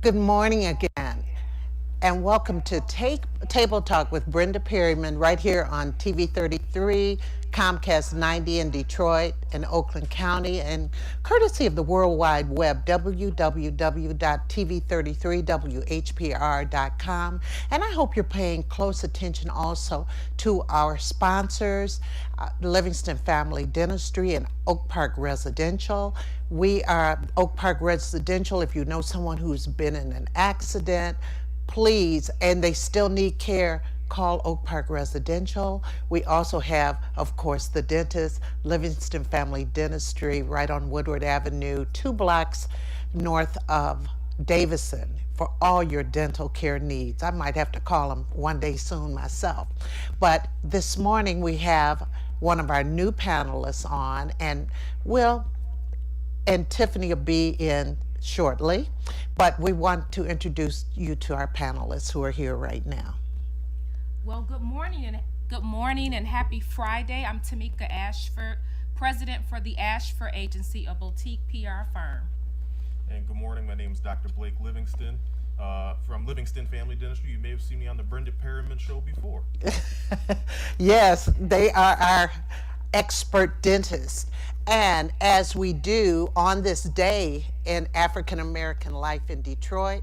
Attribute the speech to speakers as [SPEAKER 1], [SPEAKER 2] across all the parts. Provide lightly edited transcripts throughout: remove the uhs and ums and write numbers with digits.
[SPEAKER 1] Good morning again, and welcome to Table Talk with Brenda Perryman right here on TV 33, Comcast 90 in Detroit and Oakland County, and courtesy of the World Wide Web, www.tv33whpr.com. And I hope you're paying close attention also to our sponsors, Livingston Family Dentistry and Oak Park Residential. We are Oak Park Residential. If you know someone who's been in an accident, please, and they still need care, call Oak Park Residential. We also have, of course, the dentist, Livingston Family Dentistry, right on Woodward Avenue, 2 blocks north of Davison, for all your dental care needs. I might have to call them one day soon myself. But this morning we have one of our new panelists on, and Will and Tiffany will be in shortly, but we want to introduce you to our panelists who are here right now.
[SPEAKER 2] Well, good morning and happy Friday. I'm Tamika Ashford, president for the Ashford Agency, a boutique PR firm.
[SPEAKER 3] And good morning. My name is Dr. Blake Livingston from Livingston Family Dentistry. You may have seen me on the Brenda Perryman show before.
[SPEAKER 1] Yes, they are our expert dentists. And as we do on this day in African American life in Detroit,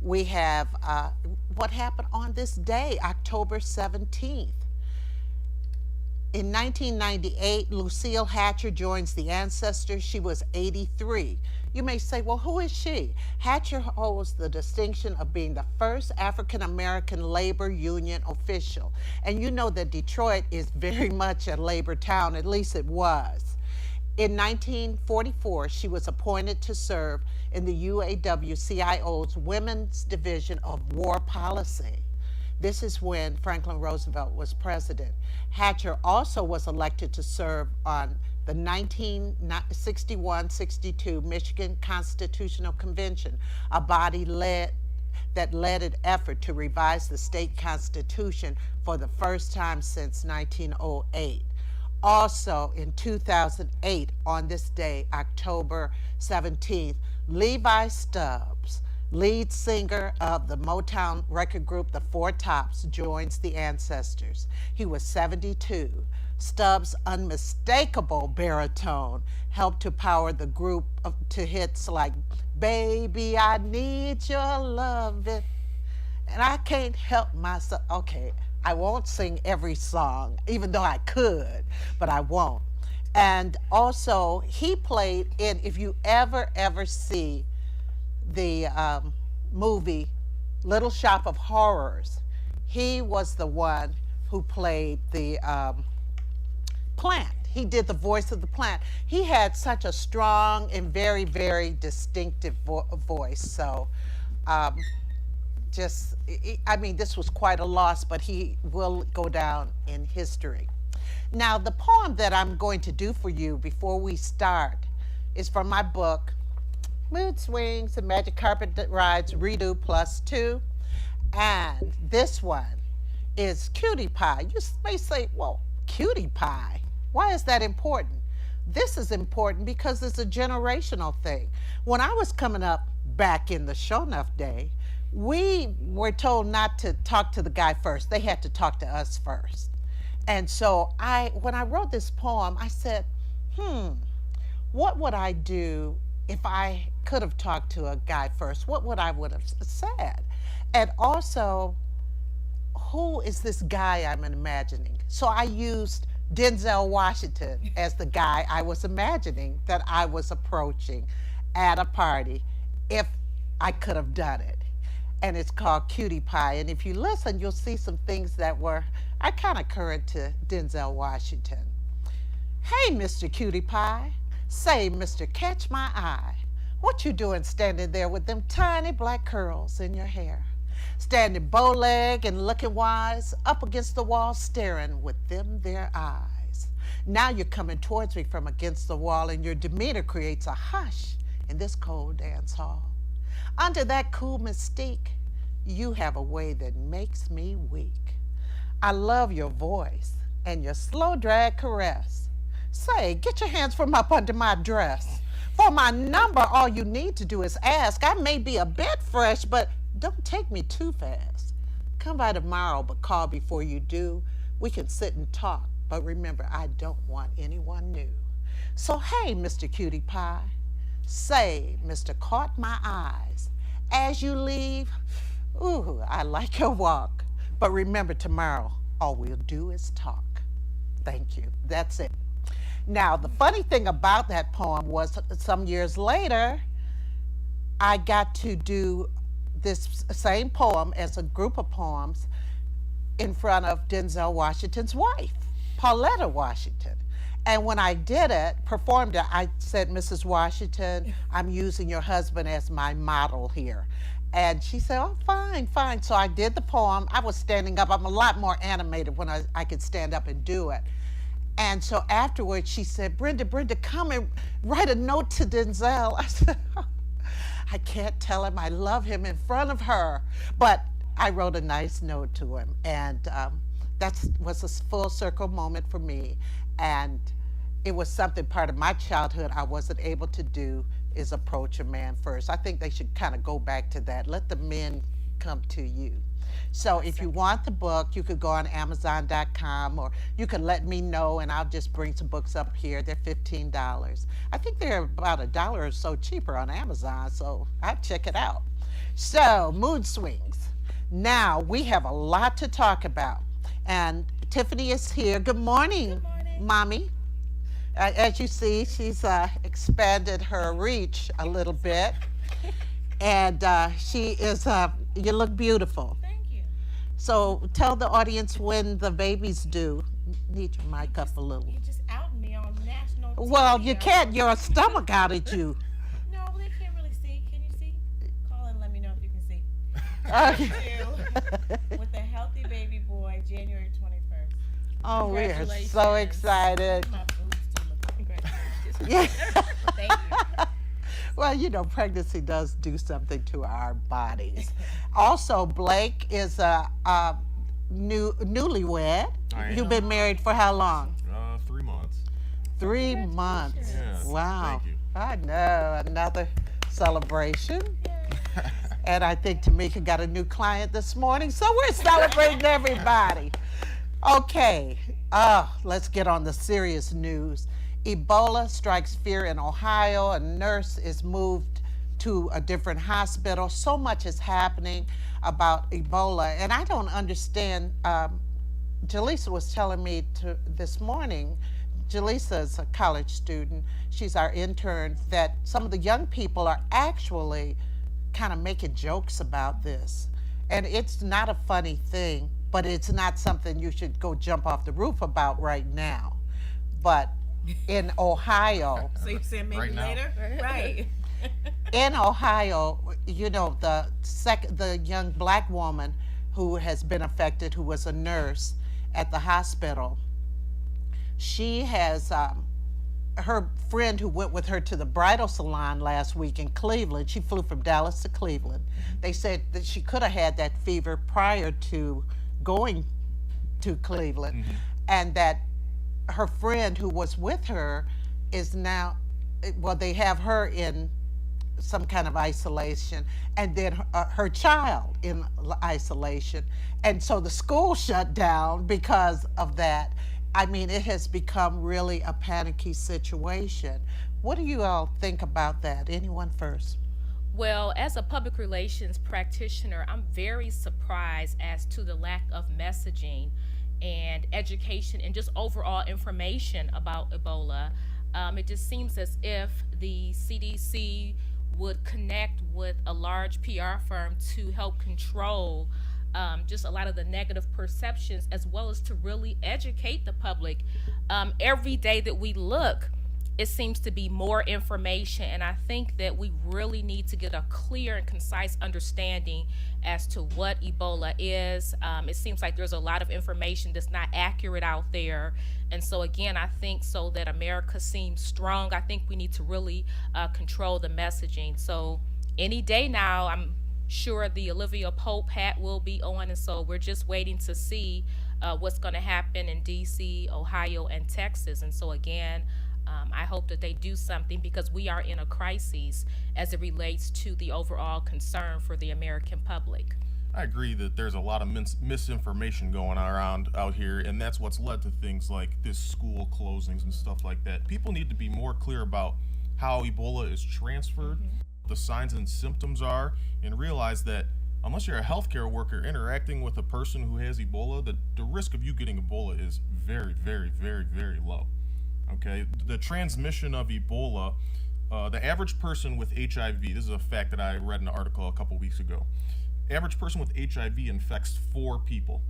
[SPEAKER 1] we have what happened on this day, October 17th. In 1998, Lucille Hatcher joins the Ancestors. She was 83. You may say, well, who is she? Hatcher holds the distinction of being the first African American labor union official. And you know that Detroit is very much a labor town, at least it was. In 1944, she was appointed to serve in the UAW CIO's Women's Division of War Policy. This is when Franklin Roosevelt was president. Hatcher also was elected to serve on the 1961-62 Michigan Constitutional Convention, a body that led an effort to revise the state constitution for the first time since 1908. Also in 2008, on this day, October 17th, Levi Stubbs, lead singer of the Motown record group The Four Tops, joins the Ancestors. He was 72. Stubbs' unmistakable baritone helped to power the group to hits like Baby, I Need Your Lovin'. And I can't help myself. Okay, I won't sing every song, even though I could, but I won't. And also, he played in, if you ever see the movie Little Shop of Horrors, he was the one who played the plant. He did the voice of the plant. He had such a strong and very distinctive voice. So I mean, this was quite a loss, but he will go down in history. Now, the poem that I'm going to do for you before we start is from my book, Mood Swings and Magic Carpet Rides Redo Plus Two. And this one is Cutie Pie. You may say, well, Cutie Pie, why is that important? This is important because it's a generational thing. When I was coming up back in the Show Enough day, we were told not to talk to the guy first. They had to talk to us first. And so when I wrote this poem, I said, what would I do if I could have talked to a guy first? What would I would have said? And also, who is this guy I'm imagining? So I used Denzel Washington as the guy I was imagining that I was approaching at a party if I could have done it. And it's called Cutie Pie. And if you listen, you'll see some things that are kind of current to Denzel Washington. Hey, Mr. Cutie Pie. Say, Mr. Catch My Eye. What you doing standing there with them tiny black curls in your hair? Standing bow-legged and looking wise, up against the wall, staring with them their eyes. Now you're coming towards me from against the wall, and your demeanor creates a hush in this cold dance hall. Under that cool mystique, you have a way that makes me weak. I love your voice and your slow drag caress. Say, get your hands from up under my dress. For my number, all you need to do is ask. I may be a bit fresh, but don't take me too fast. Come by tomorrow, but call before you do. We can sit and talk, but remember, I don't want anyone new. So, hey, Mr. Cutie Pie, say, Mr. Caught My Eyes. As you leave, ooh, I like your walk. But remember, tomorrow, all we'll do is talk. Thank you. That's it. Now, the funny thing about that poem was some years later, I got to do this same poem as a group of poems in front of Denzel Washington's wife, Pauletta Washington. And when I did it, performed it, I said, Mrs. Washington, I'm using your husband as my model here. And she said, oh, fine, fine. So I did the poem. I was standing up. I'm a lot more animated when I could stand up and do it. And so afterwards, she said, Brenda, come and write a note to Denzel. I said, I can't tell him I love him in front of her. But I wrote a nice note to him. And that was a full circle moment for me. And it was something part of my childhood I wasn't able to do, is approach a man first. I think they should kind of go back to that. Let the men come to you. So if you want the book, you could go on Amazon.com, or you can let me know and I'll just bring some books up here. They're $15. I think they're about $1 or so cheaper on Amazon, so I'd check it out. So, mood swings. Now, we have a lot to talk about. And Tiffany is here. Good morning, Mommy. As you see, she's expanded her reach a little bit. And she is, you look beautiful.
[SPEAKER 4] Thank you.
[SPEAKER 1] So tell the audience when the baby's due. Need your mic up a little.
[SPEAKER 4] You just outed me on national TV.
[SPEAKER 1] Well, you can't. Your stomach outed you.
[SPEAKER 4] No, they can't really see. Can you see? Call and let me know if you can see. With a healthy baby boy, January 21st.
[SPEAKER 1] Oh, we are so
[SPEAKER 4] Congratulations.
[SPEAKER 1] excited.
[SPEAKER 4] My boobs do look. Congratulations.
[SPEAKER 1] Yeah.
[SPEAKER 4] Thank you.
[SPEAKER 1] Well, you know, pregnancy does do something to our bodies. Also, Blake is a newlywed.
[SPEAKER 3] I am.
[SPEAKER 1] You've been married for how long?
[SPEAKER 3] 3 months.
[SPEAKER 1] 3 months.
[SPEAKER 3] Yes.
[SPEAKER 1] Wow.
[SPEAKER 3] Thank you.
[SPEAKER 1] I know. Another celebration. And I think Tamika got a new client this morning, so we're celebrating everybody. Okay, let's get on the serious news. Ebola strikes fear in Ohio. A nurse is moved to a different hospital. So much is happening about Ebola, and I don't understand. Jaleesa was telling me this morning, Jaleesa is a college student, she's our intern, that some of the young people are actually kind of making jokes about this. And it's not a funny thing, but it's not something you should go jump off the roof about right now. But in Ohio,
[SPEAKER 4] So you said maybe
[SPEAKER 3] Right now.
[SPEAKER 4] later? Right.
[SPEAKER 1] in Ohio, you know, the young black woman who has been affected, who was a nurse at the hospital, she has her friend who went with her to the bridal salon last week in Cleveland. She flew from Dallas to Cleveland. They said that she could have had that fever prior to going to Cleveland, and that her friend who was with her is now, well, they have her in some kind of isolation, and then her child in isolation. And so the school shut down because of that. I mean, it has become really a panicky situation. What do you all think about that? Anyone first?
[SPEAKER 2] Well, as a public relations practitioner, I'm very surprised as to the lack of messaging and education and just overall information about Ebola. It just seems as if the CDC would connect with a large PR firm to help control just a lot of the negative perceptions, as well as to really educate the public. Every day that we look, it seems to be more information, and I think that we really need to get a clear and concise understanding as to what Ebola is. It seems like there's a lot of information that's not accurate out there, and so again, I think so that America seems strong. I think we need to really control the messaging. So any day now, I'm sure the Olivia Pope hat will be on, and so we're just waiting to see what's going to happen in DC, Ohio, and Texas. And so again, I hope that they do something because we are in a crisis as it relates to the overall concern for the American public.
[SPEAKER 3] I agree that there's a lot of misinformation going around out here, and that's what's led to things like this school closings and stuff like that. People need to be more clear about how Ebola is transferred, the signs and symptoms are, and realize that unless you're a healthcare worker interacting with a person who has Ebola, the risk of you getting Ebola is very, very, very, very low. Okay? The transmission of Ebola, the average person with HIV, this is a fact that I read in an article a couple weeks ago. Average person with HIV infects 4 people.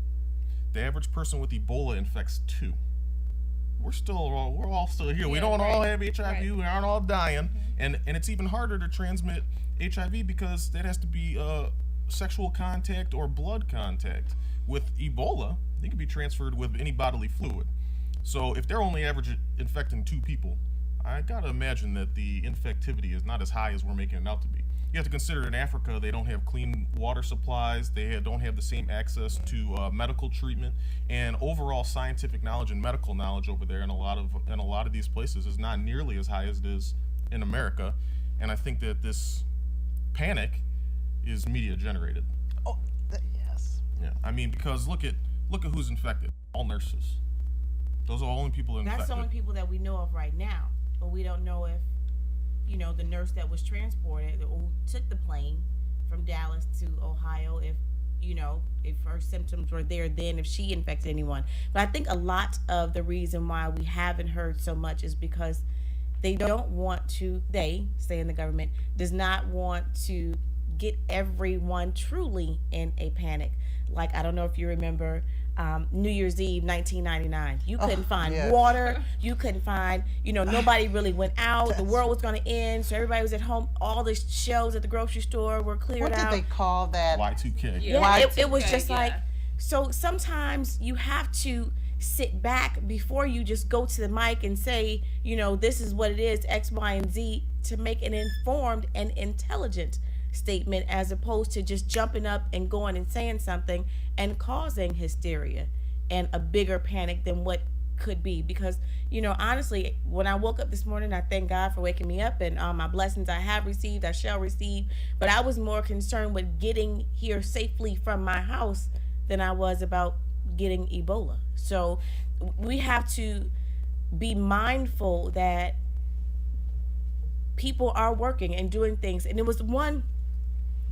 [SPEAKER 3] The average person with Ebola infects 2. We're all still here. We don't all have HIV. We aren't all dying, and it's even harder to transmit HIV because that has to be sexual contact or blood contact. With Ebola, they can be transferred with any bodily fluid. So if they're only average infecting 2 people, I gotta imagine that the infectivity is not as high as we're making it out to be. You have to consider in Africa they don't have clean water supplies, don't have the same access to medical treatment, and overall scientific knowledge and medical knowledge over there in a lot of these places is not nearly as high as it is in America. And I think that this panic is media generated.
[SPEAKER 1] Oh, yes.
[SPEAKER 3] Yeah, I mean, because look at who's infected. All nurses. Those are the only people infected.
[SPEAKER 4] That's the only people that we know of right now, but we don't know if, the nurse that was transported or who took the plane from Dallas to Ohio, if her symptoms were there then, if she infected anyone. But I think a lot of the reason why we haven't heard so much is because they say in the government, does not want to get everyone truly in a panic. Like, I don't know if you remember New Year's Eve 1999. You couldn't find water. You couldn't find, nobody really went out. The world was going to end, so everybody was at home. All the shelves at the grocery store were cleared out.
[SPEAKER 1] What did they call that?
[SPEAKER 3] Y2K.
[SPEAKER 4] Yeah, it was just like, so sometimes you have to sit back before you just go to the mic and say, this is what it is, X, Y, and Z, to make an informed and intelligent statement, as opposed to just jumping up and going and saying something and causing hysteria and a bigger panic than what could be. Because honestly, when I woke up this morning, I thank God for waking me up, and my blessings I have received, I shall receive. But I was more concerned with getting here safely from my house than I was about getting Ebola. So we have to be mindful that people are working and doing things. And there was one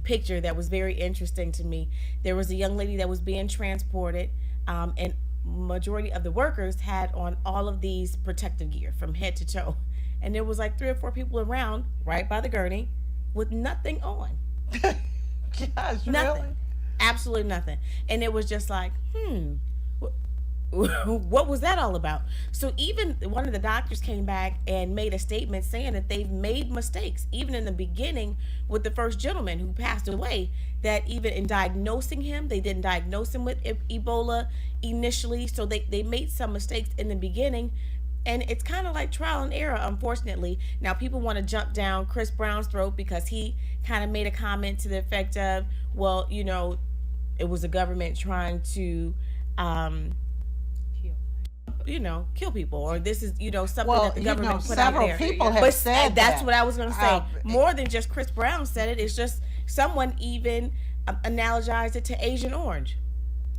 [SPEAKER 4] picture that was very interesting to me. There was a young lady that was being transported, and majority of the workers had on all of these protective gear from head to toe, and there was like 3 or 4 people around right by the gurney with nothing on.
[SPEAKER 1] Gosh,
[SPEAKER 4] Nothing.
[SPEAKER 1] really?
[SPEAKER 4] Absolutely nothing. And it was just like, what was that all about? So even one of the doctors came back and made a statement saying that they've made mistakes, even in the beginning with the first gentleman who passed away, that even in diagnosing him, they didn't diagnose him with Ebola initially. So they made some mistakes in the beginning. And it's kind of like trial and error, unfortunately. Now, people want to jump down Chris Brown's throat because he kind of made a comment to the effect of, well, it was the government trying to kill people, or this is something that the government put out there.
[SPEAKER 1] Several people have said
[SPEAKER 4] that's
[SPEAKER 1] that.
[SPEAKER 4] what I was going to say. More than just Chris Brown said it. It's just someone even analogized it to Agent Orange.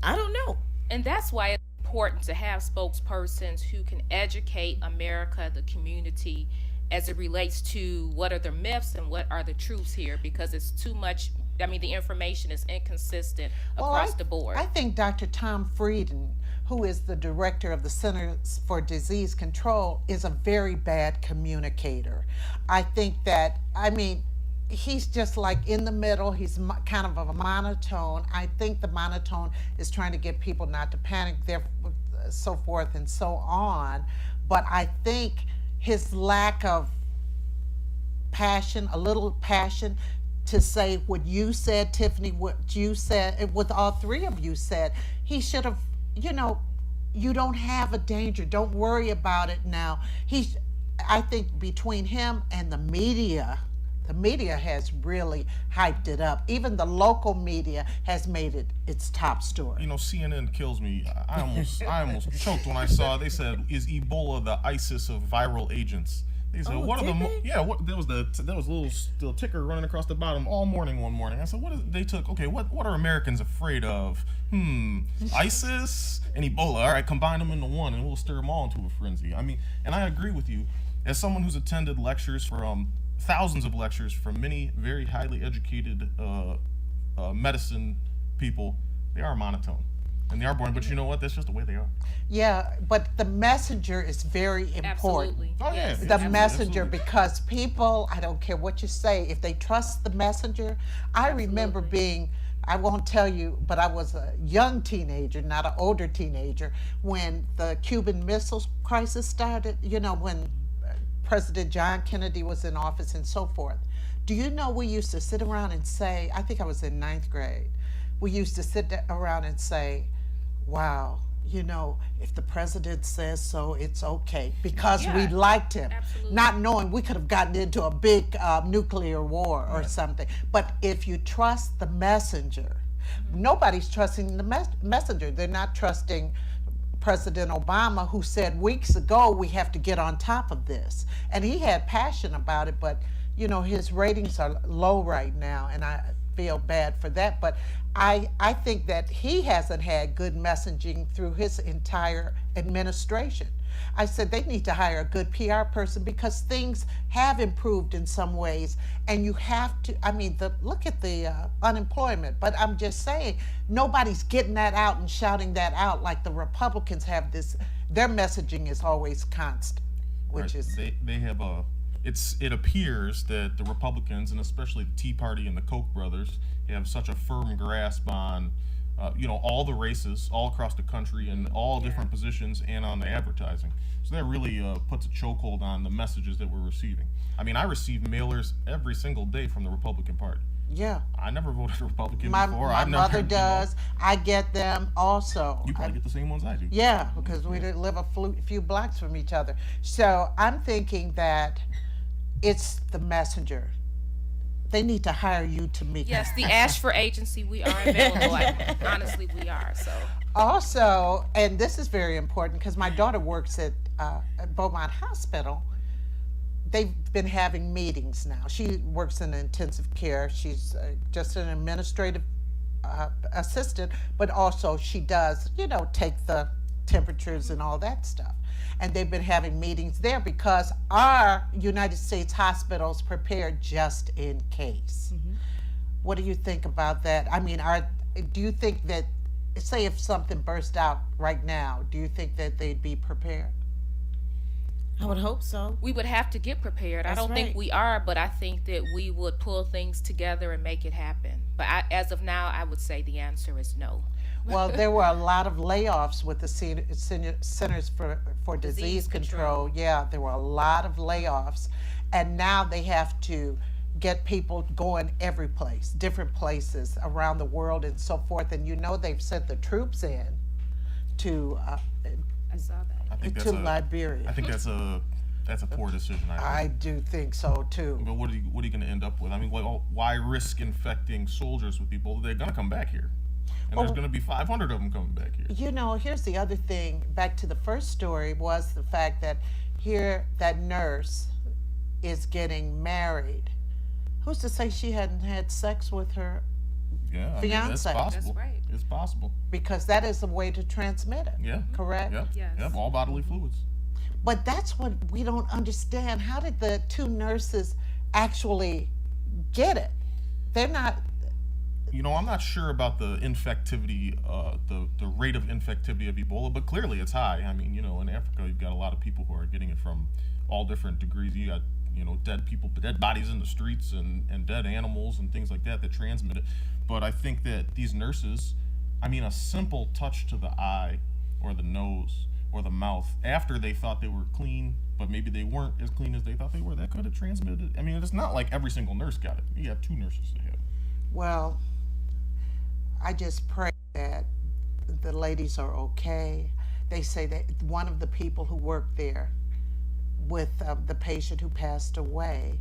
[SPEAKER 4] I don't know.
[SPEAKER 2] And that's why it's important to have spokespersons who can educate America, the community, as it relates to what are the myths and what are the truths here, because it's too much. I mean, the information is inconsistent across the board.
[SPEAKER 1] I think Dr. Tom Frieden, who is the director of the Centers for Disease Control, is a very bad communicator. I think that, he's just like in the middle. He's kind of a monotone. I think the monotone is trying to get people not to panic, so forth and so on. But I think his lack of passion, a little passion, to say what you said, Tiffany, what you said, what all 3 of you said, he should have, you don't have a danger. Don't worry about it now. I think between him and the media The media has really hyped it up. Even the local media has made it its top story.
[SPEAKER 3] You know, CNN kills me. I almost choked when I saw. They said, "Is Ebola the ISIS of viral agents?" They said,
[SPEAKER 4] Oh,
[SPEAKER 3] "What are
[SPEAKER 4] did
[SPEAKER 3] the?"
[SPEAKER 4] they?
[SPEAKER 3] Yeah, what there was a little ticker running across the bottom all morning one morning. I said, "What is?" They took. Okay, what are Americans afraid of? ISIS and Ebola. All right, combine them into one, and we'll stir them all into a frenzy. I mean, and I agree with you. As someone who's attended lectures from thousands of lectures from many very highly educated medicine people, they are monotone and they are boring. But you know what? That's just the way they are.
[SPEAKER 1] Yeah, but the messenger is very important.
[SPEAKER 2] Absolutely.
[SPEAKER 3] Oh, yeah.
[SPEAKER 2] Yes.
[SPEAKER 1] The
[SPEAKER 3] Absolutely,
[SPEAKER 1] messenger,
[SPEAKER 3] absolutely.
[SPEAKER 1] because people, I don't care what you say, if they trust the messenger. I remember being, I won't tell you, but I was a young teenager, not an older teenager, when the Cuban Missile Crisis started, you know, when President John Kennedy was in office and so forth. Do you know we used to sit around and say, I think I was in ninth grade, we used to sit around and say, wow, you know, if the president says so, it's okay, because we
[SPEAKER 2] Yeah,
[SPEAKER 1] liked him,
[SPEAKER 2] absolutely.
[SPEAKER 1] not knowing we could have gotten into a big nuclear war or something. But if you trust the messenger, nobody's trusting the messenger. They're not trusting President Obama, who said weeks ago we have to get on top of this, and he had passion about it. But you know, his ratings are low right now, and I feel bad for that. But I think that he hasn't had good messaging through his entire administration. I said they need to hire a good PR person, because things have improved in some ways, and you have to. I mean, look at the unemployment. But I'm just saying, nobody's getting that out and shouting that out like the Republicans have. Their messaging is always constant, which
[SPEAKER 3] Right.
[SPEAKER 1] is
[SPEAKER 3] They have a. It appears that the Republicans, and especially the Tea Party and the Koch brothers, have such a firm grasp on all the races all across the country and all different positions, and on the advertising. So that really puts a chokehold on the messages that we're receiving. I mean, I receive mailers every single day from the Republican Party.
[SPEAKER 1] yeah.
[SPEAKER 3] I never voted Republican
[SPEAKER 1] My
[SPEAKER 3] before.
[SPEAKER 1] my
[SPEAKER 3] I've never,
[SPEAKER 1] mother does. I get them also.
[SPEAKER 3] You probably get the same ones I do.
[SPEAKER 1] Yeah, because we didn't live a few blocks from each other. So I'm thinking that it's the messenger. They need to hire you, Tamika.
[SPEAKER 2] Yes, the Ashford agency, we are available. Honestly, we are. So
[SPEAKER 1] Also, and this is very important because my daughter works at Beaumont Hospital. They've been having meetings now. She works in intensive care. She's just an administrative assistant, but also she does, take the temperatures and all that stuff. And they've been having meetings there because our United States hospitals prepare just in case. What do you think about that? I mean, do you think that, say if something burst out right now, do you think that they'd be prepared?
[SPEAKER 4] I would hope so.
[SPEAKER 2] we would have to get prepared. I
[SPEAKER 4] That's
[SPEAKER 2] don't think
[SPEAKER 4] right.
[SPEAKER 2] we are, but I think that we would pull things together and make it happen. But as of now, I would say the answer is no.
[SPEAKER 1] Well, there were a lot of layoffs with the Centers for Disease Control. Yeah, there were a lot of layoffs. And now they have to get people going every place, different places around the world and so forth. And they've sent the troops in to
[SPEAKER 2] I saw that.
[SPEAKER 3] I think
[SPEAKER 1] to Liberia.
[SPEAKER 3] I think that's a poor decision.
[SPEAKER 1] I do think so too.
[SPEAKER 3] But what are you going to end up with? I mean, why risk infecting soldiers with Ebola? They're going to come back here, and there's going to be 500 of them coming back here.
[SPEAKER 1] Here's the other thing. Back to the first story was the fact that here that nurse is getting married. Who's to say she hadn't had sex with her?
[SPEAKER 3] Yeah, I mean, that's
[SPEAKER 1] Fiancé.
[SPEAKER 3] possible.
[SPEAKER 2] That's right.
[SPEAKER 3] It's possible.
[SPEAKER 1] Because that is a way to transmit it.
[SPEAKER 3] Yeah.
[SPEAKER 1] Correct?
[SPEAKER 3] Yep.
[SPEAKER 2] Yes.
[SPEAKER 3] Yep. All bodily fluids.
[SPEAKER 1] But that's what we don't understand. How did the two nurses actually get it? They're not.
[SPEAKER 3] I'm not sure about the infectivity, the rate of infectivity of Ebola, but clearly it's high. I mean, in Africa, you've got a lot of people who are getting it from all different degrees. You got, dead people, dead bodies in the streets, and dead animals and things like that transmit it. But I think that these nurses, a simple touch to the eye or the nose or the mouth after they thought they were clean, but maybe they weren't as clean as they thought they were, that could have transmitted. I mean, it's not like every single nurse got it. You got two nurses that had it.
[SPEAKER 1] Well, I just pray that the ladies are okay. They say that one of the people who worked there with the patient who passed away,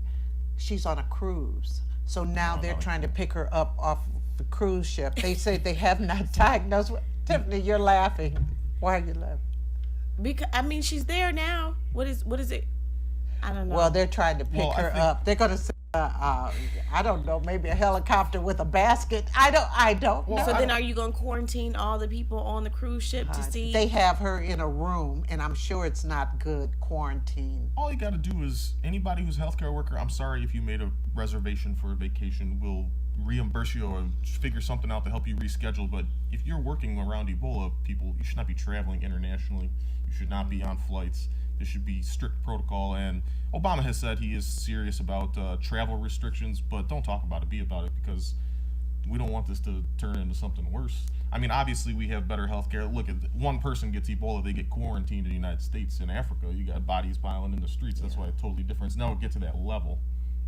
[SPEAKER 1] she's on a cruise. So now they're trying to pick her up off the cruise ship. They say they have not diagnosed. Tiffany, you're laughing. Why are you laughing?
[SPEAKER 4] Because I mean, she's there now. What is it? I don't know.
[SPEAKER 1] Well, they're trying to pick her up. They're going to send, I don't know, maybe a helicopter with a basket. I don't know.
[SPEAKER 4] So then, are you going to quarantine all the people on the cruise ship to see?
[SPEAKER 1] They have her in a room, and I'm sure it's not good quarantine.
[SPEAKER 3] All you got to do is anybody who's a healthcare worker, I'm sorry if you made a reservation for a vacation, we'll reimburse you or figure something out to help you reschedule. But if you're working around Ebola people, you should not be traveling internationally. You should not be on flights. There should be strict protocol. And Obama has said he is serious about travel restrictions, but don't talk about it, be about it, because we don't want this to turn into something worse. I mean, obviously we have better healthcare. Look, if one person gets Ebola, they get quarantined in the United States. In Africa, you got bodies piling in the streets. That's why it's totally different. It's never get to that level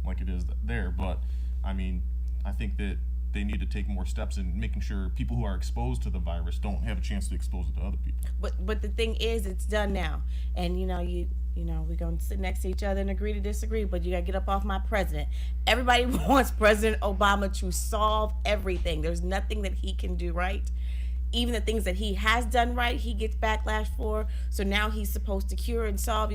[SPEAKER 3] like it is there. But I mean, I think that they need to take more steps in making sure people who are exposed to the virus don't have a chance to expose it to other people.
[SPEAKER 4] But the thing is, it's done now, and you know we're gonna sit next to each other and agree to disagree. But you gotta get up off my president. Everybody wants President Obama to solve everything. There's nothing that he can do right. Even the things that he has done right, he gets backlash for. So now he's supposed to cure and solve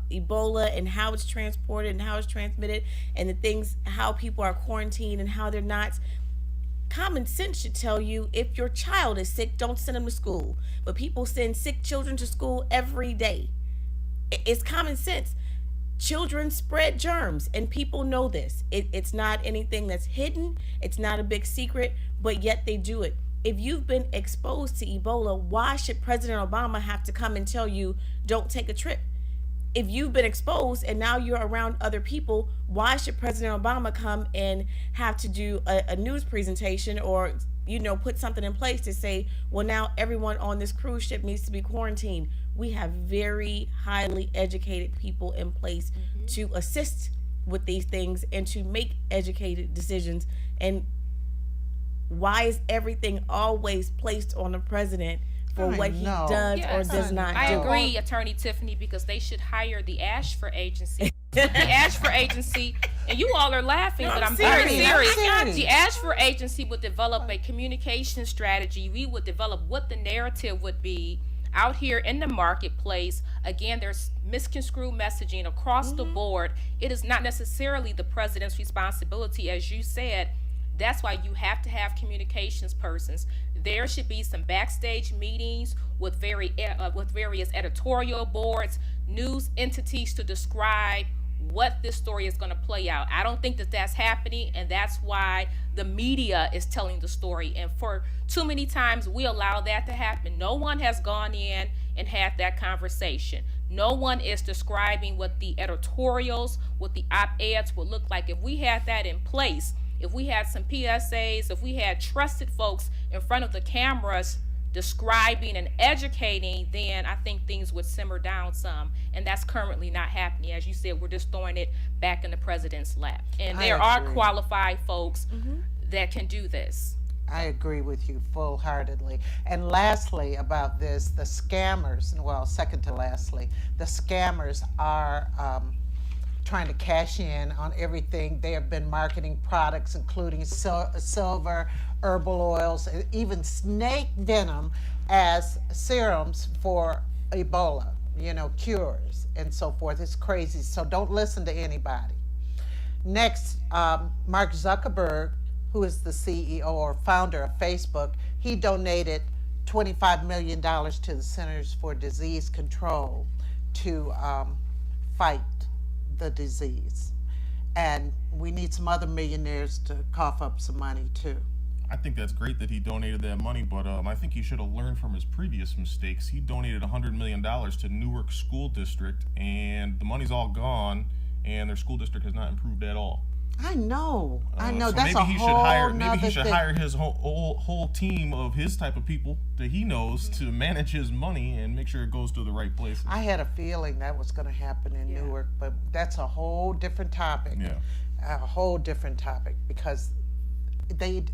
[SPEAKER 4] Ebola and how it's transported and how it's transmitted and the things, how people are quarantined and how they're not. Common sense should tell you if your child is sick, don't send them to school. But people send sick children to school every day. It's common sense. Children spread germs, and people know this. It's not anything that's hidden. It's not a big secret, but yet they do it. If you've been exposed to Ebola, why should President Obama have to come and tell you, don't take a trip? If you've been exposed and now you're around other people, why should President Obama come and have to do a news presentation or, put something in place to say, well, now everyone on this cruise ship needs to be quarantined? We have very highly educated people in place to assist with these things and to make educated decisions. And why is everything always placed on the president for what he does or does not do?
[SPEAKER 2] I agree, Attorney Tiffany, because they should hire the Ashford Agency. The Ashford Agency, and you all are laughing, but I'm very serious. The Ashford Agency would develop a communication strategy. We would develop what the narrative would be out here in the marketplace. Again, there's misconstrued messaging across the board. It is not necessarily the president's responsibility, as you said. That's why you have to have communications persons. There should be some backstage meetings with various editorial boards, news entities to describe what this story is going to play out. I don't think that that's happening, and that's why the media is telling the story. And for too many times, we allow that to happen. No one has gone in and had that conversation. No one is describing what the editorials, what the op-eds would look like. If we had that in place, if we had some PSAs, if we had trusted folks in front of the cameras describing and educating, then I think things would simmer down some. And that's currently not happening. As you said, we're just throwing it back in the president's lap. And there are qualified folks that can do this.
[SPEAKER 1] I agree with you full-heartedly. And lastly about this, the scammers, well, second to lastly, the scammers are trying to cash in on everything. They have been marketing products including silver, herbal oils, and even snake venom as serums for Ebola, cures and so forth. It's crazy. So don't listen to anybody. Next, Mark Zuckerberg, who is the CEO or founder of Facebook, he donated $25 million to the Centers for Disease Control to fight the disease. And we need some other millionaires to cough up some money too.
[SPEAKER 3] I think that's great that he donated that money, but I think he should have learned from his previous mistakes. He donated $100 million to Newark School District, and the money's all gone, and their school district has not improved at all.
[SPEAKER 1] I know.
[SPEAKER 3] So
[SPEAKER 1] That's
[SPEAKER 3] maybe
[SPEAKER 1] a
[SPEAKER 3] he
[SPEAKER 1] whole
[SPEAKER 3] should hire.
[SPEAKER 1] nother
[SPEAKER 3] Maybe he should
[SPEAKER 1] thing.
[SPEAKER 3] hire his whole team of his type of people that he knows to manage his money and make sure it goes to the right places.
[SPEAKER 1] I had a feeling that was going to happen in Newark, but that's a whole different topic.
[SPEAKER 3] Yeah.
[SPEAKER 1] A whole different topic because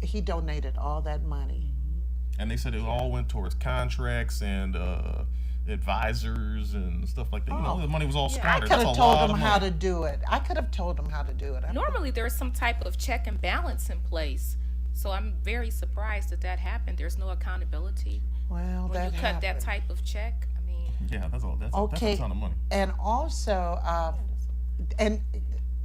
[SPEAKER 1] he donated all that money.
[SPEAKER 3] And they said it all went towards contracts and advisors and stuff like that. You know, the money was all
[SPEAKER 1] I
[SPEAKER 3] squandered.
[SPEAKER 1] could
[SPEAKER 3] That's
[SPEAKER 1] have
[SPEAKER 3] a
[SPEAKER 1] told
[SPEAKER 3] lot
[SPEAKER 1] them
[SPEAKER 3] of
[SPEAKER 1] how
[SPEAKER 3] money.
[SPEAKER 1] to do it. I could have told them how to do it.
[SPEAKER 2] Normally, there's some type of check and balance in place. So I'm very surprised that that happened. There's no accountability
[SPEAKER 1] Well,
[SPEAKER 2] when
[SPEAKER 1] that
[SPEAKER 2] you cut that
[SPEAKER 1] happened.
[SPEAKER 2] type of check. I mean,
[SPEAKER 3] Yeah, that's a
[SPEAKER 1] Okay.
[SPEAKER 3] ton of money.
[SPEAKER 1] And also, and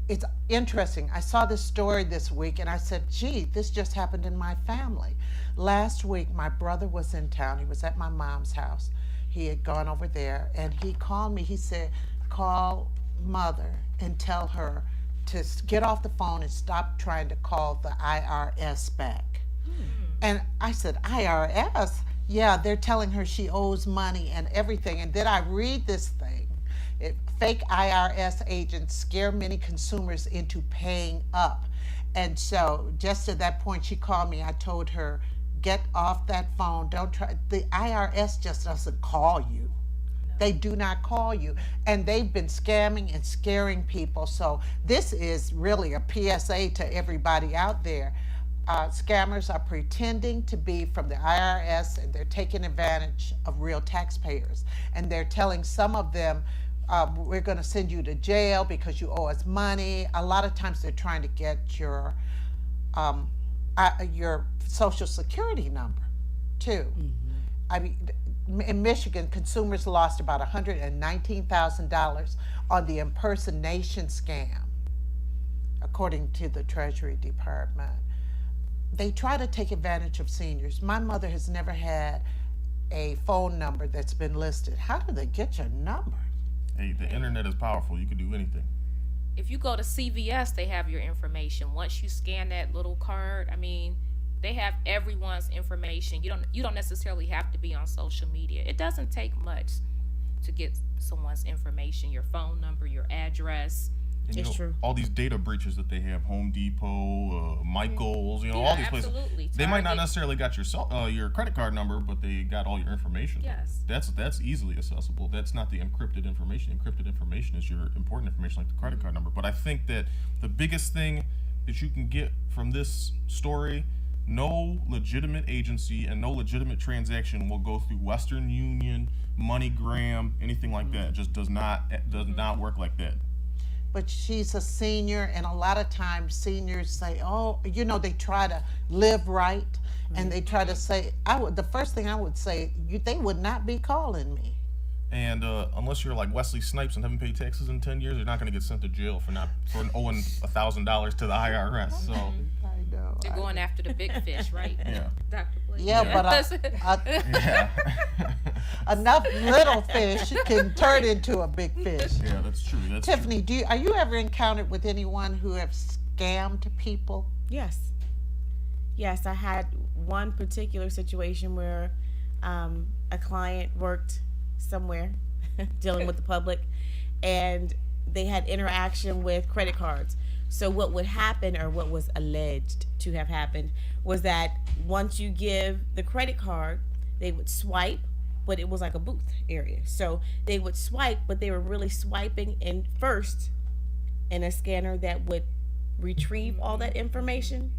[SPEAKER 1] it's interesting. I saw this story this week and I said, gee, this just happened in my family. Last week, my brother was in town. He was at my mom's house. He had gone over there and he called me. He said, call mother and tell her to get off the phone and stop trying to call the IRS back. And I said, IRS? Yeah, they're telling her she owes money and everything. And then I read this thing. Fake IRS agents scare many consumers into paying up. And so just at that point, she called me. I told her, get off that phone. Don't try. The IRS just doesn't call you. They do not call you. And they've been scamming and scaring people. So this is really a PSA to everybody out there. Scammers are pretending to be from the IRS and they're taking advantage of real taxpayers. And they're telling some of them, we're going to send you to jail because you owe us money. A lot of times they're trying to get your social security number too. I mean, in Michigan, consumers lost about $119,000 on the impersonation scam, according to the Treasury Department. They try to take advantage of seniors. My mother has never had a phone number that's been listed. How do they get your number?
[SPEAKER 3] Hey, the internet is powerful. You can do anything.
[SPEAKER 2] if you go to CVS, they have your information. Once you scan that little card, I mean, they have everyone's information. You don't necessarily have to be on social media. It doesn't take much to get someone's information, your phone number, your address.
[SPEAKER 3] And,
[SPEAKER 4] It's true.
[SPEAKER 3] All these data breaches that they have, Home Depot, Michaels, all these places.
[SPEAKER 2] Absolutely.
[SPEAKER 3] They might not
[SPEAKER 2] Target.
[SPEAKER 3] necessarily got your credit card number, but they got all your information.
[SPEAKER 2] Yes.
[SPEAKER 3] That's easily accessible. That's not the encrypted information. Encrypted information is your important information, like the credit card number. But I think that the biggest thing that you can get from this story, no legitimate agency and no legitimate transaction will go through Western Union, MoneyGram, anything like that. It just does not work like that.
[SPEAKER 1] But she's a senior, and a lot of times seniors say, oh, they try to live right, and they try to say, the first thing I would say, they would not be calling me.
[SPEAKER 3] And unless you're like Wesley Snipes and haven't paid taxes in 10 years, you're not going to get sent to jail for owing $1,000 to the IRS. So
[SPEAKER 1] I know.
[SPEAKER 2] They're going after the big fish, right?
[SPEAKER 3] yeah,
[SPEAKER 2] Dr. Blake?
[SPEAKER 1] Yeah, but
[SPEAKER 3] yeah,
[SPEAKER 1] enough little fish can turn into a big fish.
[SPEAKER 3] yeah. That's true. That's true.
[SPEAKER 1] Tiffany, are you ever encountered with anyone who have scammed people?
[SPEAKER 4] Yes. Yes, I had one particular situation where a client worked somewhere dealing with the public, and they had interaction with credit cards. So what would happen, or what was alleged to have happened, was that once you give the credit card, they would swipe, but it was like a booth area. So they would swipe, but they were really swiping in first in a scanner that would retrieve all that information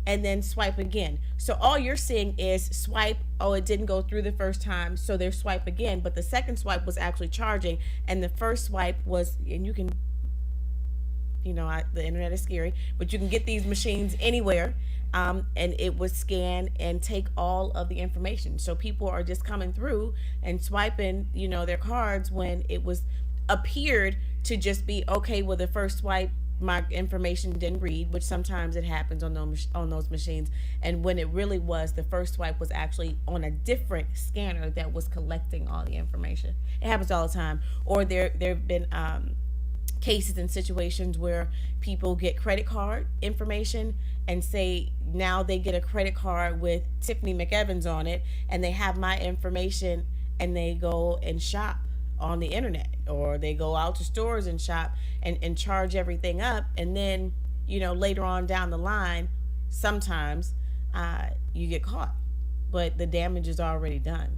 [SPEAKER 4] and then swipe again. So all you're seeing is swipe, oh, it didn't go through the first time, so there's swipe again, but the second swipe was actually charging, and the first swipe was, and you can, the internet is scary, but you can get these machines anywhere, and it would scan and take all of the information. So people are just coming through and swiping, their cards when it was appeared to just be, okay, well, the first swipe, my information didn't read, which sometimes it happens on those machines, and when it really was, the first swipe was actually on a different scanner that was collecting all the information. It happens all the time. Or there have been cases and situations where people get credit card information and say now they get a credit card with Tiffany McEvans on it, and they have my information, and they go and shop on the internet, or they go out to stores and shop and charge everything up, and then later on down the line sometimes you get caught, but the damage is already done.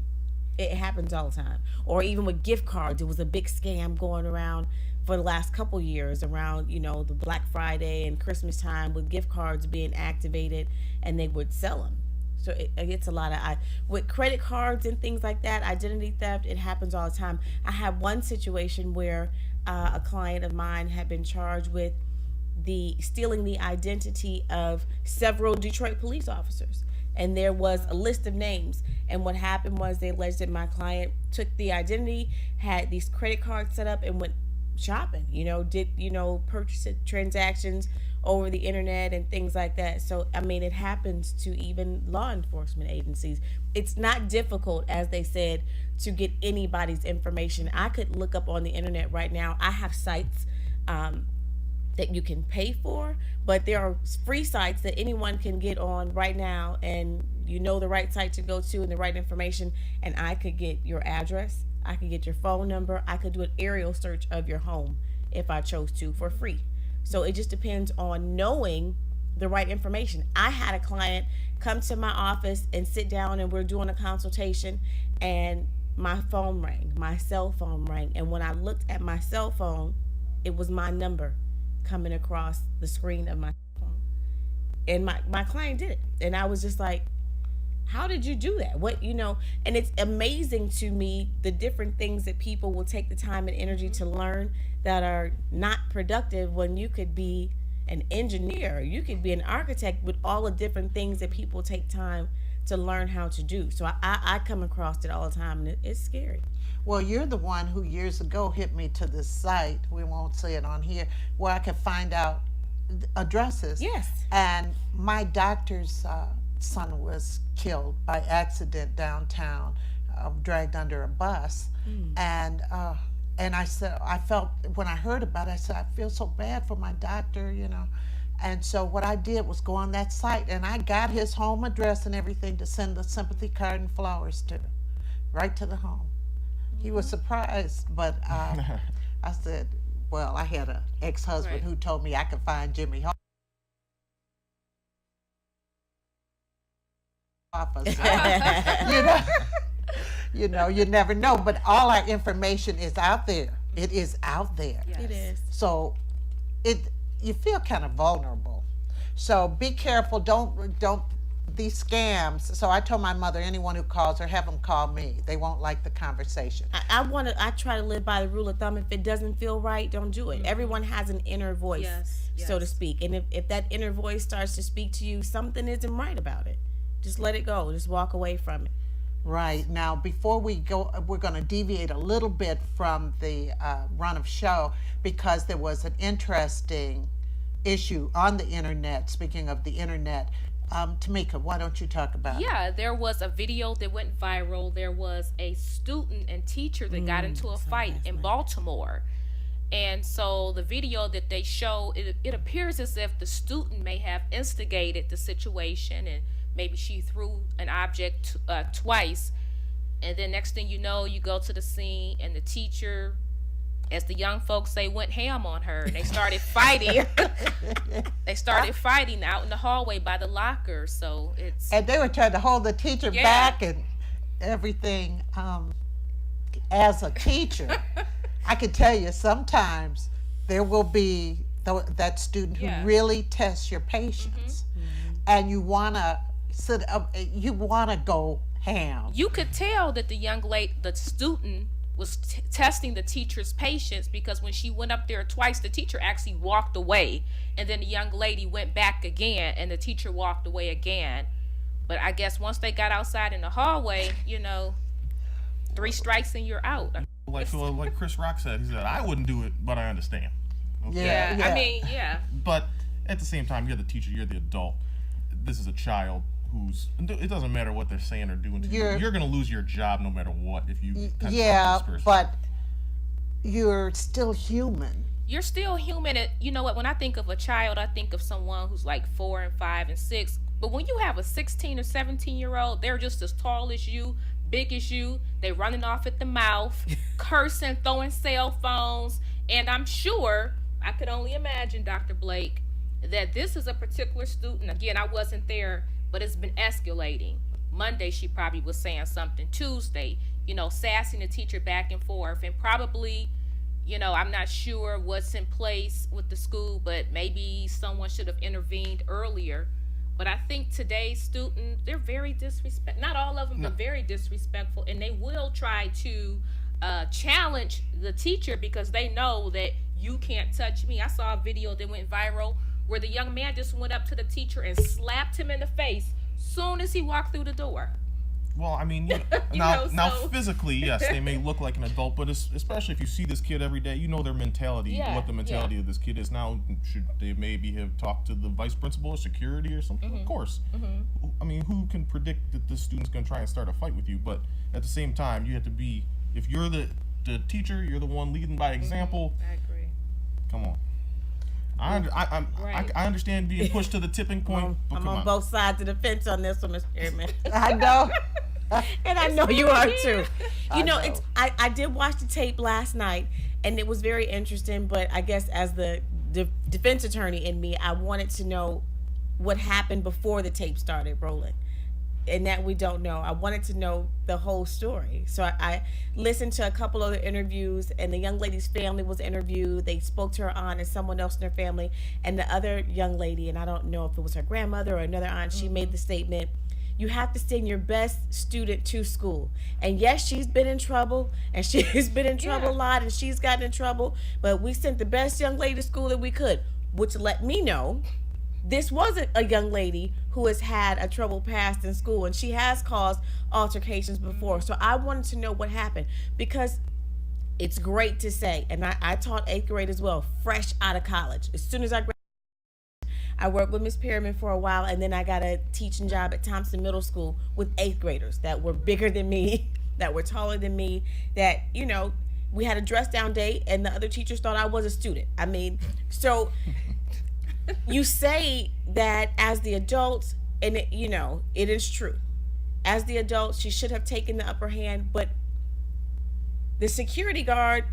[SPEAKER 4] It happens all the time. Or even with gift cards, it was a big scam going around for the last couple years around the Black Friday and Christmas time, with gift cards being activated, and they would sell them. So it gets a lot of with credit cards and things like that, identity theft. It happens all the time. I had one situation where a client of mine had been charged with the stealing the identity of several Detroit police officers, and there was a list of names. And what happened was they alleged that my client took the identity, had these credit cards set up, and went shopping. Did purchase transactions over the internet and things like that. So I mean, it happens to even law enforcement agencies. It's not difficult, as they said, to get anybody's information. I could look up on the internet right now. I have sites that you can pay for, but there are free sites that anyone can get on right now, and the right site to go to and the right information, and I could get your address, I could get your phone number, I could do an aerial search of your home if I chose to, for free. So it just depends on knowing the right information. I had a client come to my office and sit down, and we're doing a consultation, and my phone rang, my cell phone rang, and when I looked at my cell phone, it was my number coming across the screen of my phone. And my client did it. And I was just like, how did you do that? And it's amazing to me the different things that people will take the time and energy to learn that are not productive, when you could be an engineer, you could be an architect, with all the different things that people take time to learn how to do. So I come across it all the time, and it's scary.
[SPEAKER 1] Well, you're the one who years ago hit me to this site, we won't say it on here, where I could find out addresses.
[SPEAKER 4] Yes. And
[SPEAKER 1] my doctor's son was killed by accident downtown, dragged under a bus. And I said, I felt, when I heard about it, I said, I feel so bad for my doctor, And so what I did was go on that site, and I got his home address and everything to send the sympathy card and flowers to, right to the home. He was surprised, but I said, well, I had an ex-husband who told me I could find Jimmy Hoffa. So, you never know. But all our information is out there. It is out there.
[SPEAKER 4] Yes. It is.
[SPEAKER 1] So you feel kind of vulnerable. So be careful. Don't these scams. So I told my mother, anyone who calls her, have them call me. They won't like the conversation.
[SPEAKER 4] I try to live by the rule of thumb. If it doesn't feel right, don't do it. Everyone has an inner voice, so to speak. And if that inner voice starts to speak to you, something isn't right about it. Just let it go. Just walk away from it.
[SPEAKER 1] Right. Now, before we go, we're going to deviate a little bit from the run of show, because there was an interesting issue on the internet. Speaking of the internet, Tamika, why don't you talk about it?
[SPEAKER 2] Yeah, there was a video that went viral. There was a student and teacher that got into a fight in Baltimore. And so the video that they show, it appears as if the student may have instigated the situation, and maybe she threw an object twice. And then next thing you know, you go to the scene, and the teacher, as the young folks say, went ham on her, and they started fighting. They started fighting out in the hallway by the locker. So
[SPEAKER 1] and they were trying to hold the teacher back and everything. As a teacher, I can tell you, sometimes there will be that student who really tests your patience, and you want to sit up, you want to go ham.
[SPEAKER 2] You could tell that the student was testing the teacher's patience, because when she went up there twice, the teacher actually walked away, and then the young lady went back again, and the teacher walked away again. But I guess once they got outside in the hallway, 3 strikes and you're out.
[SPEAKER 3] Like Chris Rock said, he said, I wouldn't do it, but I understand. Okay?
[SPEAKER 2] Yeah. I mean,
[SPEAKER 3] But at the same time, you're the teacher, you're the adult. This is a child it doesn't matter what they're saying or doing to you. You're going to lose your job no matter what if you this person.
[SPEAKER 1] But you're still human.
[SPEAKER 2] You're still human. And you know what? When I think of a child, I think of someone who's like 4 and 5 and 6. But when you have a 16 or 17-year-old, they're just as tall as you, big as you. They running off at the mouth, cursing, throwing cell phones. And I'm sure, I could only imagine, Dr. Blake, that this is a particular student. Again, I wasn't there, but it's been escalating. Monday, she probably was saying something. Tuesday, sassing the teacher back and forth. And probably, I'm not sure what's in place with the school, but maybe someone should have intervened earlier But I think today's students, they're very disrespectful. Not all of them, but very disrespectful. And they will try to challenge the teacher because they know that you can't touch me. I saw a video that went viral where the young man just went up to the teacher and slapped him in the face soon as he walked through the door.
[SPEAKER 3] Well, I mean, now physically, yes, they may look like an adult, but especially if you see this kid every day, you know their mentality, what the mentality of this kid is. Now, should they maybe have talked to the vice principal or security or something? Of course. I mean, who can predict that the student's going to try and start a fight with you? But at the same time, you have to be, if you're the teacher, you're the one leading by example.
[SPEAKER 2] I agree.
[SPEAKER 3] Come on. I understand being pushed to the tipping point.
[SPEAKER 4] I'm on both sides of the fence on this one, Ms. Perryman.
[SPEAKER 1] I know.
[SPEAKER 4] And I know you are too. You know, I did watch the tape last night, and it was very interesting. But I guess as the defense attorney in me, I wanted to know what happened before the tape started rolling, and that we don't know. I wanted to know the whole story. So I listened to a couple other interviews, and the young lady's family was interviewed. They spoke to her aunt and someone else in her family, and the other young lady, and I don't know if it was her grandmother or another aunt, she made the statement, you have to send your best student to school. And yes, she's been in trouble, and she's been in trouble a lot, and she's gotten in trouble, but we sent the best young lady to school that we could, which let me know this wasn't a young lady who has had a troubled past in school, and she has caused altercations before. So I wanted to know what happened, because it's great to say, and I taught 8th grade as well, fresh out of college. As soon as I worked with Ms. Perryman for a while, and then I got a teaching job at Thompson Middle School with 8th graders that were bigger than me, that were taller than me, that, you know, we had a dress down day, and the other teachers thought I was a student. I mean, so you say that as the adults, and it, you know, it is true. As the adults, she should have taken the upper hand, but the security guard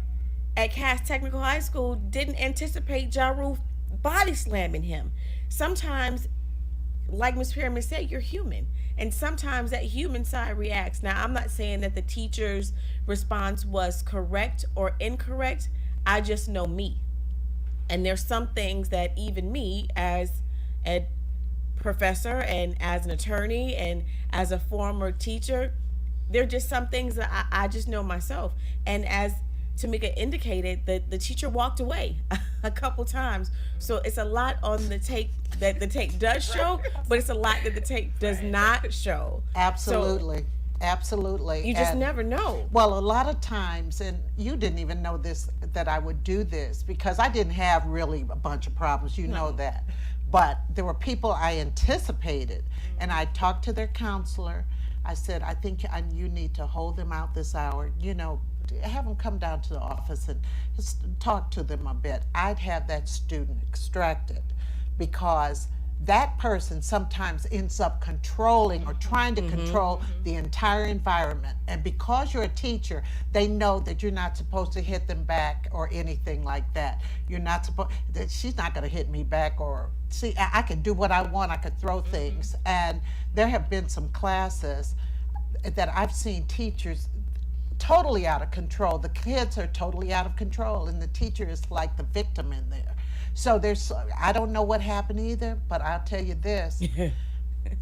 [SPEAKER 4] at Cass Technical High School didn't anticipate Ja Rule body slamming him. Sometimes, like Ms. Perryman said, you're human, and sometimes that human side reacts. Now, I'm not saying that the teacher's response was correct or incorrect. I just know me, and there's some things that even me as a professor and as an attorney and as a former teacher, there are just some things that I just know myself. And as Tamika indicated, the teacher walked away a couple times. So it's a lot on the tape that the tape does show, but it's a lot that the tape does not show.
[SPEAKER 1] Absolutely. Absolutely.
[SPEAKER 4] You just never know.
[SPEAKER 1] Well, a lot of times, and you didn't even know this, that I would do this, because I didn't have really a bunch of problems, you know that. But there were people I anticipated, and I talked to their counselor. I said, I think you need to hold them out this hour, you know, have them come down to the office and just talk to them a bit. I'd have that student extracted, because that person sometimes ends up controlling or trying to control the entire environment. And because you're a teacher, they know that you're not supposed to hit them back or anything like that. You're not supposed, she's not going to hit me back, or see, I can do what I want. I could throw things. And there have been some classes that I've seen teachers totally out of control. The kids are totally out of control, and the teacher is like the victim in there. So I don't know what happened either, but I'll tell you this.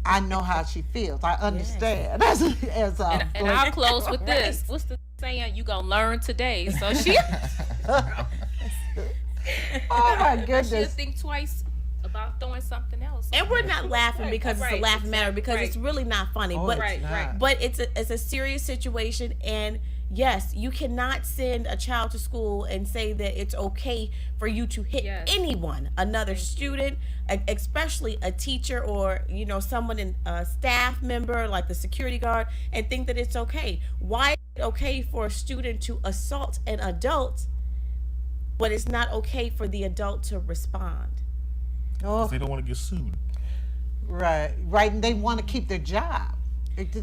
[SPEAKER 1] I know how she feels. I understand. Yes.
[SPEAKER 2] And I'll close with this. What's the saying? You gonna learn today. So she
[SPEAKER 1] oh my goodness.
[SPEAKER 2] she'll think twice about throwing something else.
[SPEAKER 4] And we're not laughing because it's a laughing matter, because it's really not funny.
[SPEAKER 1] Oh,
[SPEAKER 4] but
[SPEAKER 1] right.
[SPEAKER 4] It's a serious situation, and yes, you cannot send a child to school and say that it's okay for you to hit anyone, another student, especially a teacher, or, you know, someone in a staff member like the security guard, and think that it's okay. Why is it okay for a student to assault an adult, but it's not okay for the adult to respond?
[SPEAKER 1] Oh,
[SPEAKER 3] They don't want to get sued.
[SPEAKER 1] right. And they want to keep their job.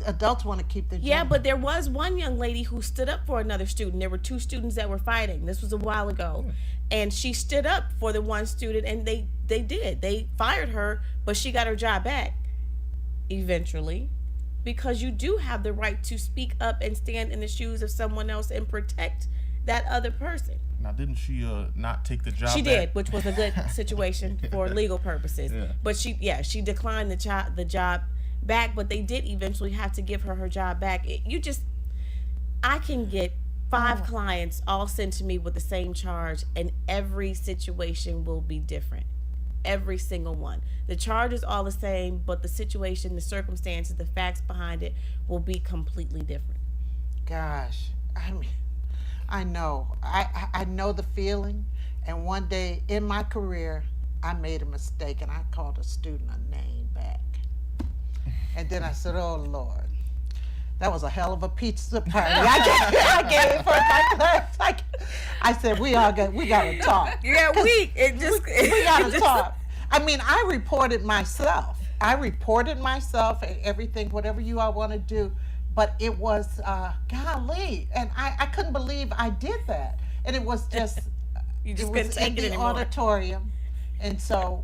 [SPEAKER 1] Adults want to keep their job.
[SPEAKER 4] Yeah, but there was one young lady who stood up for another student. There were two students that were fighting. This was a while ago. And she stood up for the one student, and they did. They fired her, but she got her job back eventually, because you do have the right to speak up and stand in the shoes of someone else and protect that other person.
[SPEAKER 3] Now, didn't she not take the job?
[SPEAKER 4] She
[SPEAKER 3] back?
[SPEAKER 4] did, which was a good situation for legal purposes.
[SPEAKER 3] Yeah.
[SPEAKER 4] But she declined the job back. But they did eventually have to give her job back. I can get 5 clients all sent to me with the same charge, and every situation will be different. Every single one. The charge is all the same, but the situation, the circumstances, the facts behind it will be completely different.
[SPEAKER 1] Gosh, I mean, I know. I know the feeling. And one day in my career, I made a mistake and I called a student a name back. And then I said, oh, Lord, that was a hell of a pizza party. I gave for my class. I said, we got to talk.
[SPEAKER 4] Yeah, we
[SPEAKER 1] got to talk. I mean, I reported myself. And everything, whatever you all want to do. But it was, golly, and I couldn't believe I did that. And it was just,
[SPEAKER 4] You just
[SPEAKER 1] it
[SPEAKER 4] couldn't
[SPEAKER 1] was
[SPEAKER 4] take
[SPEAKER 1] in
[SPEAKER 4] it
[SPEAKER 1] the
[SPEAKER 4] anymore.
[SPEAKER 1] auditorium. And so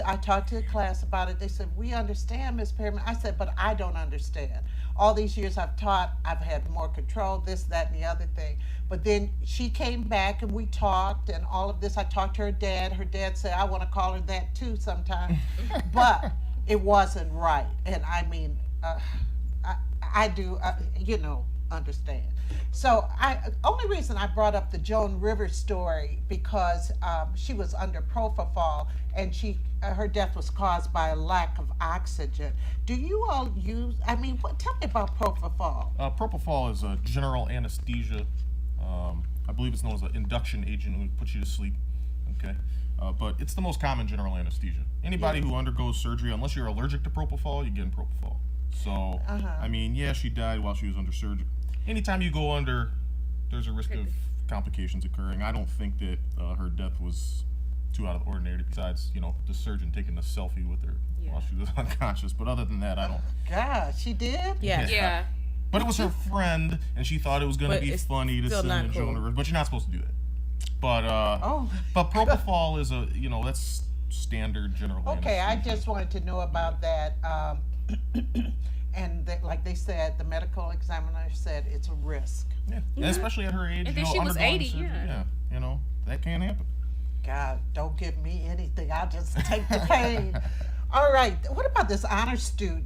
[SPEAKER 1] I talked to the class about it. They said, we understand, Ms. Perryman. I said, but I don't understand. All these years I've taught, I've had more control, this, that, and the other thing. But then she came back and we talked and all of this. I talked to her dad. Her dad said, I want to call her that too sometime. But it wasn't right. And I mean, I do, understand. So only reason I brought up the Joan Rivers story because she was under propofol and her death was caused by a lack of oxygen. Do you all use? I mean, tell me about propofol.
[SPEAKER 3] Propofol is a general anesthesia. I believe it's known as an induction agent. It would put you to sleep. Okay, but it's the most common general anesthesia. Anybody who undergoes surgery, unless you're allergic to propofol, you're getting propofol. So, I mean, yeah, she died while she was under surgery. Anytime you go under, there's a risk of complications occurring. I don't think that her death was too out of the ordinary, besides, the surgeon taking a selfie with her while she was unconscious. But other than that, I don't.
[SPEAKER 1] God, she did?
[SPEAKER 2] Yeah.
[SPEAKER 3] But it was her friend, and she thought it was going to be funny to send a Joan Rivers. But you're not supposed to do that. But but propofol is that's standard general
[SPEAKER 1] Okay, I
[SPEAKER 3] anesthesia.
[SPEAKER 1] just wanted to know about that. And like they said, the medical examiner said it's a risk.
[SPEAKER 3] Yeah, and especially at her age.
[SPEAKER 2] And then she was
[SPEAKER 3] undergoing
[SPEAKER 2] 80,
[SPEAKER 3] surgery,
[SPEAKER 2] yeah.
[SPEAKER 3] That can't happen.
[SPEAKER 1] God, don't give me anything. I'll just take the pain. All right, what about this honor student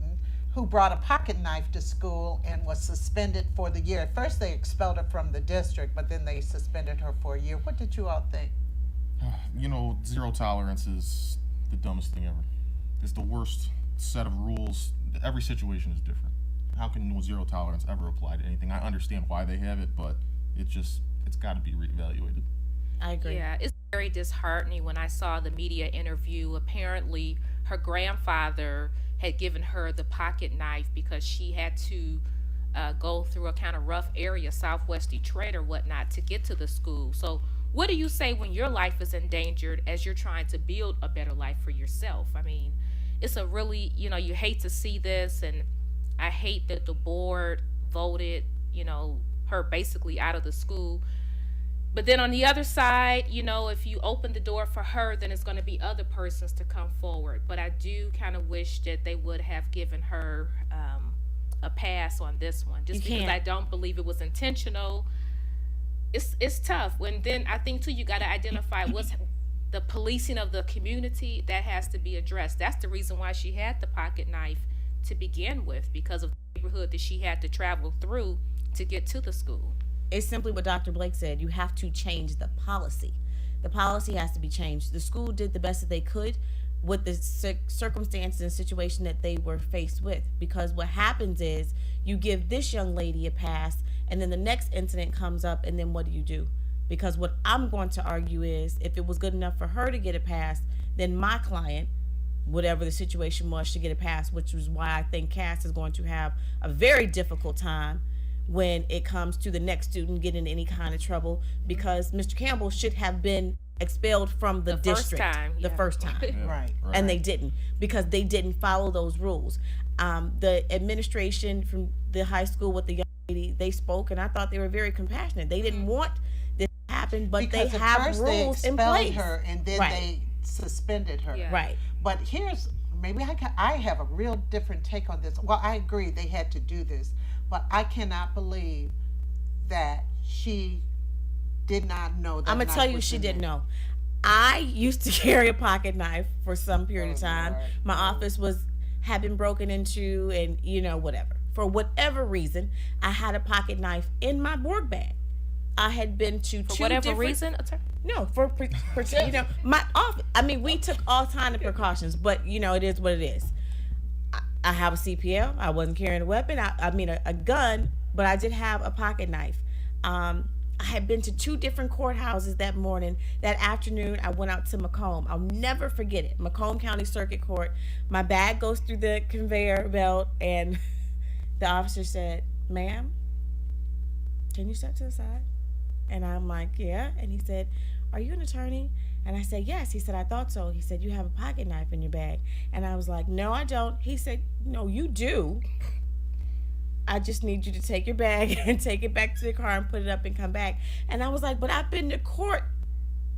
[SPEAKER 1] who brought a pocket knife to school and was suspended for the year? At first they expelled her from the district, but then they suspended her for a year. What did you all think?
[SPEAKER 3] Zero tolerance is the dumbest thing ever. It's the worst set of rules. Every situation is different. How can zero tolerance ever apply to anything? I understand why they have it, but it's got to be reevaluated.
[SPEAKER 4] I agree.
[SPEAKER 2] Yeah, it's very disheartening when I saw the media interview. Apparently, her grandfather had given her the pocket knife because she had to go through a kind of rough area, Southwest Detroit or whatnot, to get to the school. So what do you say when your life is endangered as you're trying to build a better life for yourself? I mean, it's a really, you hate to see this, and I hate that the board voted, her basically out of the school. But then on the other side, if you open the door for her, then it's going to be other persons to come forward. But I do kind of wish that they would have given her a pass on this one, just because I don't believe it was intentional. It's tough. Then I think too, you got to identify what's the policing of the community that has to be addressed. That's the reason why she had the pocket knife to begin with, because of the neighborhood that she had to travel through to get to the school.
[SPEAKER 4] It's simply what Dr. Blake said. You have to change the policy. The policy has to be changed. The school did the best that they could with the circumstances and situation that they were faced with. Because what happens is you give this young lady a pass, and then the next incident comes up, and then what do? Because what I'm going to argue is, if it was good enough for her to get a pass, then my client, whatever the situation was, should get a pass, which is why I think Cass is going to have a very difficult time when it comes to the next student getting in any kind of trouble, because Mr. Campbell should have been expelled from the district the first time.
[SPEAKER 1] Right.
[SPEAKER 4] And they didn't, because they didn't follow those rules. The administration from the high school with the young lady, they spoke, and I thought they were very compassionate. They didn't want this to happen, but
[SPEAKER 1] Because
[SPEAKER 4] they
[SPEAKER 1] at
[SPEAKER 4] have
[SPEAKER 1] first
[SPEAKER 4] rules
[SPEAKER 1] they
[SPEAKER 4] in
[SPEAKER 1] expelled
[SPEAKER 4] place.
[SPEAKER 1] her and then they suspended her.
[SPEAKER 2] Yeah.
[SPEAKER 4] Right.
[SPEAKER 1] But maybe I have a real different take on this. Well, I agree they had to do this, but I cannot believe that she did not know that.
[SPEAKER 4] I'm gonna tell you, she didn't know. I used to carry a pocket knife for some period of time.
[SPEAKER 1] Lord.
[SPEAKER 4] My office had been broken into, and whatever. For whatever reason, I had a pocket knife in my board bag. I had been to
[SPEAKER 2] For
[SPEAKER 4] two
[SPEAKER 2] whatever
[SPEAKER 4] different,
[SPEAKER 2] reason,
[SPEAKER 4] No, for my office. I mean, we took all kind of precautions, but it is what it is. I have a CPL. I wasn't carrying a weapon. I mean a gun, but I did have a pocket knife. I had been to two different courthouses that morning. That afternoon, I went out to Macomb. I'll never forget it. Macomb County Circuit Court. My bag goes through the conveyor belt, and the officer said, "Ma'am, can you step to the side?" And I'm like, "Yeah." And he said, "Are you an attorney?" And I said, "Yes." He said, "I thought so." He said, "You have a pocket knife in your bag." And I was like, "No, I don't." He said, "No, you do. I just need you to take your bag and take it back to the car and put it up and come back." And I was like, "But I've been to court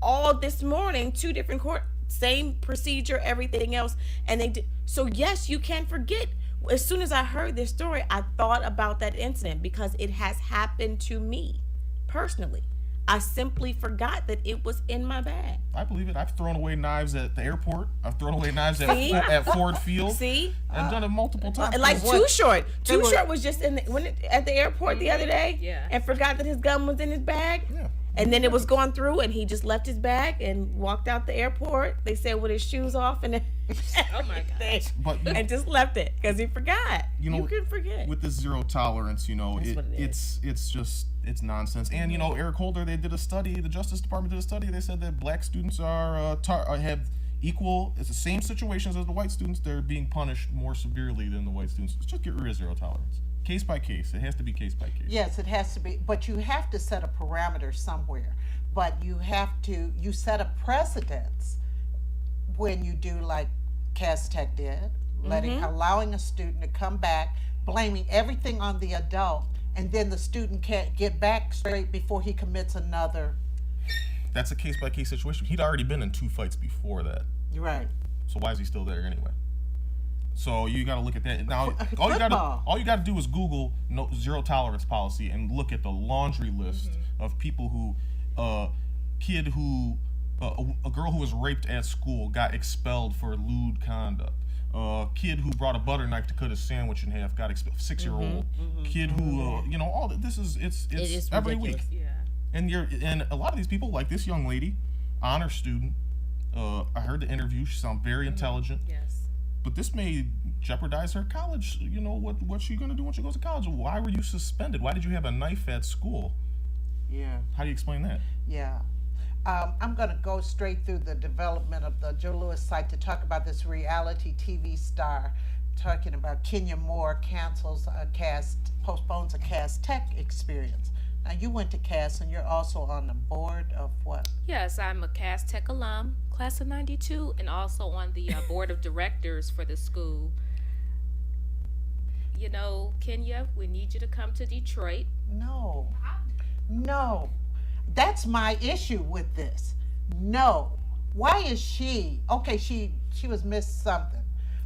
[SPEAKER 4] all this morning, two different court, same procedure, everything else." And they did. So yes, you can forget. As soon as I heard this story, I thought about that incident because it has happened to me personally. I simply forgot that it was in my bag.
[SPEAKER 3] I believe it. I've thrown away knives at the airport. I've thrown away knives
[SPEAKER 4] See?
[SPEAKER 3] at Ford Field.
[SPEAKER 4] See?
[SPEAKER 3] I've done it multiple times.
[SPEAKER 4] Like
[SPEAKER 1] what?
[SPEAKER 4] Too Short.
[SPEAKER 1] They
[SPEAKER 4] Too
[SPEAKER 1] were-
[SPEAKER 4] Short was just at the airport the other day,
[SPEAKER 2] Yeah.
[SPEAKER 4] and forgot that his gun was in his bag.
[SPEAKER 3] Yeah.
[SPEAKER 4] And then it was going through, and he just left his bag and walked out the airport. They said with his shoes off and
[SPEAKER 2] Oh my gosh.
[SPEAKER 3] But
[SPEAKER 4] and just left it because he forgot. You can forget.
[SPEAKER 3] with this zero tolerance,
[SPEAKER 4] That's what it is.
[SPEAKER 3] it's nonsense. And Eric Holder, they did a study. The Justice Department did a study. They said that black students have equal. It's the same situations as the white students. They're being punished more severely than the white students. Let's just get rid of zero tolerance. Case by case. It has to be case by case.
[SPEAKER 1] Yes, it has to be, but you have to set a parameter somewhere. But you set a precedence when you do like Cass Tech did, allowing a student to come back, blaming everything on the adult, and then the student can't get back straight before he commits another.
[SPEAKER 3] That's a case by case situation. He'd already been in 2 fights before that.
[SPEAKER 1] Right.
[SPEAKER 3] So why is he still there anyway? So you got to look at that. Now,
[SPEAKER 1] Football.
[SPEAKER 3] all you got to do is Google zero tolerance policy and look at the laundry list of people who, a girl who was raped at school got expelled for lewd conduct. A kid who brought a butter knife to cut his sandwich in half got expelled. 6-year-old kid who, all that. This is it's
[SPEAKER 4] It is
[SPEAKER 3] every
[SPEAKER 4] ridiculous.
[SPEAKER 3] week.
[SPEAKER 2] Yeah.
[SPEAKER 3] And a lot of these people, like this young lady, honor student. I heard the interview. She sounded very intelligent.
[SPEAKER 2] Yes.
[SPEAKER 3] But this may jeopardize her college. What's she gonna do when she goes to college? Why were you suspended? Why did you have a knife at school?
[SPEAKER 1] Yeah.
[SPEAKER 3] How do you explain that?
[SPEAKER 1] Yeah. I'm going to go straight through the development of the Joe Lewis site to talk about this reality TV star, talking about Kenya Moore postpones a Cass Tech experience. Now, you went to Cass, and you're also on the board of what?
[SPEAKER 2] Yes, I'm a Cass Tech alum, class of '92, and also on the board of directors for the school. Kenya, we need you to come to Detroit.
[SPEAKER 1] No. That's my issue with this. No. Why is she? Okay, she was missed something.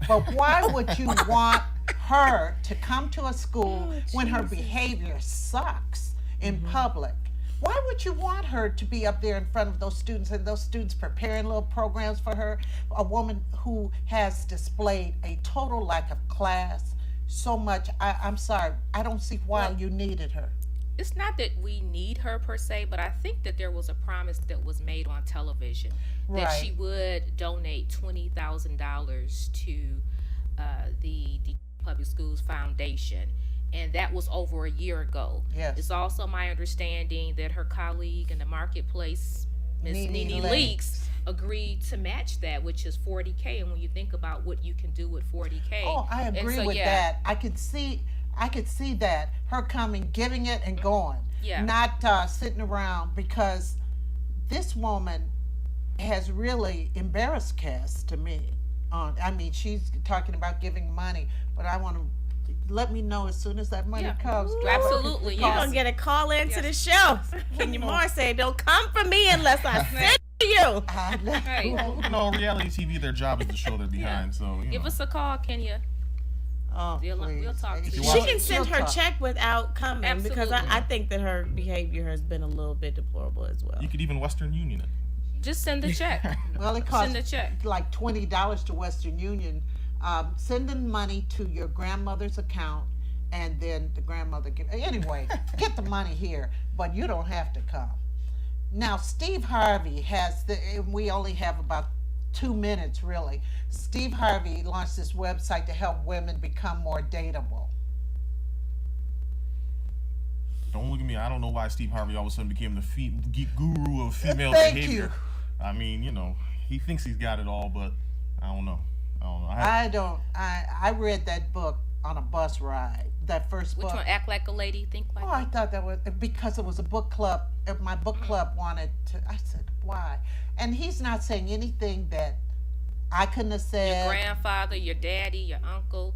[SPEAKER 1] But why would you want her to come to a school when her behavior sucks in public? Why would you want her to be up there in front of those students and those students preparing little programs for her? A woman who has displayed a total lack of class so much. I'm sorry. I don't see why you needed her.
[SPEAKER 2] It's not that we need her per se, but I think that there was a promise that was made on television that she would donate $20,000 to the Public Schools Foundation. And that was over a year ago.
[SPEAKER 1] Yes.
[SPEAKER 2] It's also my understanding that her colleague in the marketplace, Ms. Nene Leakes, agreed to match that, which is $40K. And when you think about what you can do with $40K.
[SPEAKER 1] Oh, I agree with that. I could see that, her coming, giving it, and going.
[SPEAKER 2] Yeah.
[SPEAKER 1] Not sitting around, because this woman has really embarrassed Cass to me. She's talking about giving money, but I want to let me know as soon as that money comes.
[SPEAKER 2] Absolutely,
[SPEAKER 4] You're
[SPEAKER 2] yes.
[SPEAKER 4] going to get a call into the show. Kenya Moore said, "Don't come for me unless I send you."
[SPEAKER 2] Right.
[SPEAKER 3] Reality TV, their job is to show they're behind. So
[SPEAKER 2] Give us a call, Kenya.
[SPEAKER 1] Oh,
[SPEAKER 2] We'll
[SPEAKER 1] please.
[SPEAKER 2] talk to
[SPEAKER 1] She
[SPEAKER 2] you.
[SPEAKER 4] She can send
[SPEAKER 1] she'll
[SPEAKER 4] her
[SPEAKER 1] talk.
[SPEAKER 4] check without coming because I
[SPEAKER 2] Absolutely.
[SPEAKER 4] think that her behavior has been a little bit deplorable as well.
[SPEAKER 3] You could even Western Union it.
[SPEAKER 2] Just send the check.
[SPEAKER 1] Well, it
[SPEAKER 2] Send
[SPEAKER 1] costs
[SPEAKER 2] the check.
[SPEAKER 1] like $20 to Western Union. Sending money to your grandmother's account, and then the grandmother anyway, get the money here, but you don't have to come. Now, Steve Harvey and we only have about 2 minutes really. Steve Harvey launched this website to help women become more dateable.
[SPEAKER 3] Don't look at me. I don't know why Steve Harvey all of a sudden became the guru of female
[SPEAKER 1] Thank
[SPEAKER 3] behavior.
[SPEAKER 1] you.
[SPEAKER 3] I mean, he thinks he's got it all, but I don't know.
[SPEAKER 1] I read that book on a bus ride. That first
[SPEAKER 2] Which
[SPEAKER 1] book.
[SPEAKER 2] one? Act Like a Lady, Think Like
[SPEAKER 1] Oh,
[SPEAKER 2] a
[SPEAKER 1] I thought that was because it was a book club. If my book club wanted to, I said, why? And he's not saying anything that I couldn't have said.
[SPEAKER 2] Your grandfather, your daddy, your uncle.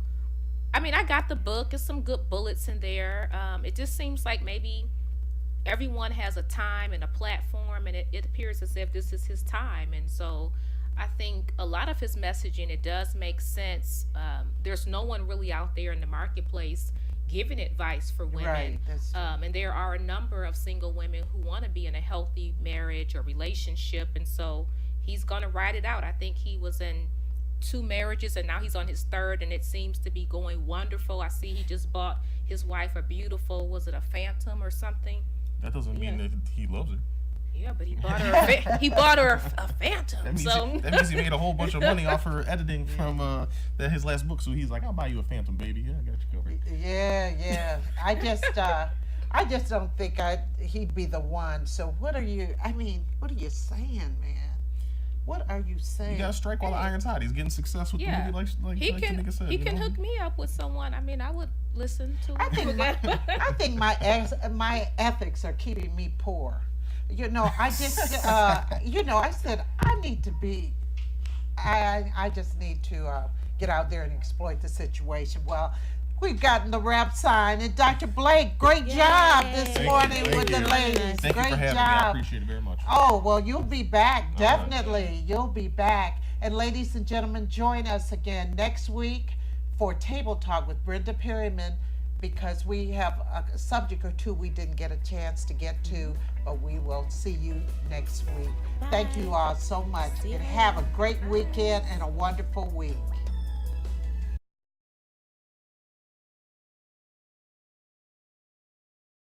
[SPEAKER 2] I mean, I got the book. There's some good bullets in there. It just seems like maybe everyone has a time and a platform, and it appears as if this is his time. And so I think a lot of his messaging, it does make sense. There's no one really out there in the marketplace giving advice for women.
[SPEAKER 1] Right, that's true.
[SPEAKER 2] And there are a number of single women who want to be in a healthy marriage or relationship. And so he's going to ride it out. I think he was in 2 marriages and now he's on his 3rd, and it seems to be going wonderful. I see he just bought his wife a beautiful, was it a Phantom or something?
[SPEAKER 3] That doesn't mean that he loves her.
[SPEAKER 2] Yeah, but he bought her he bought her a Phantom.
[SPEAKER 3] That means,
[SPEAKER 2] So
[SPEAKER 3] that means he made a whole bunch of money off her editing from his last book. So he's like, I'll buy you a Phantom, baby. Yeah, I got you covered.
[SPEAKER 1] Yeah. I just don't think he'd be the one. So what are you saying, man? What are you saying?
[SPEAKER 3] You gotta strike while the iron's hot. He's getting success with
[SPEAKER 2] yeah,
[SPEAKER 3] the movie, like
[SPEAKER 2] he
[SPEAKER 3] Tamika said.
[SPEAKER 2] he
[SPEAKER 3] you
[SPEAKER 2] can
[SPEAKER 3] know?
[SPEAKER 2] hook me up with someone. I mean, I would listen to
[SPEAKER 1] I
[SPEAKER 2] him.
[SPEAKER 1] think my ethics are keeping me poor. I just I said I need to be. I just need to get out there and exploit the situation. Well, we've gotten the wrap sign, and Dr. Blake, great job this
[SPEAKER 3] Thank you,
[SPEAKER 1] morning
[SPEAKER 3] thank
[SPEAKER 1] with
[SPEAKER 3] you.
[SPEAKER 1] the ladies.
[SPEAKER 3] Thank
[SPEAKER 1] great
[SPEAKER 3] you for having me. I
[SPEAKER 1] job.
[SPEAKER 3] appreciate it very much.
[SPEAKER 1] Oh, well, you'll be back.
[SPEAKER 3] All right.
[SPEAKER 1] Definitely. You'll be back. And ladies and gentlemen, join us again next week for Table Talk with Brenda Perryman, because we have a subject or two we didn't get a chance to get to, but we will see you next week. Thank you all so much, and have a great weekend and a wonderful week.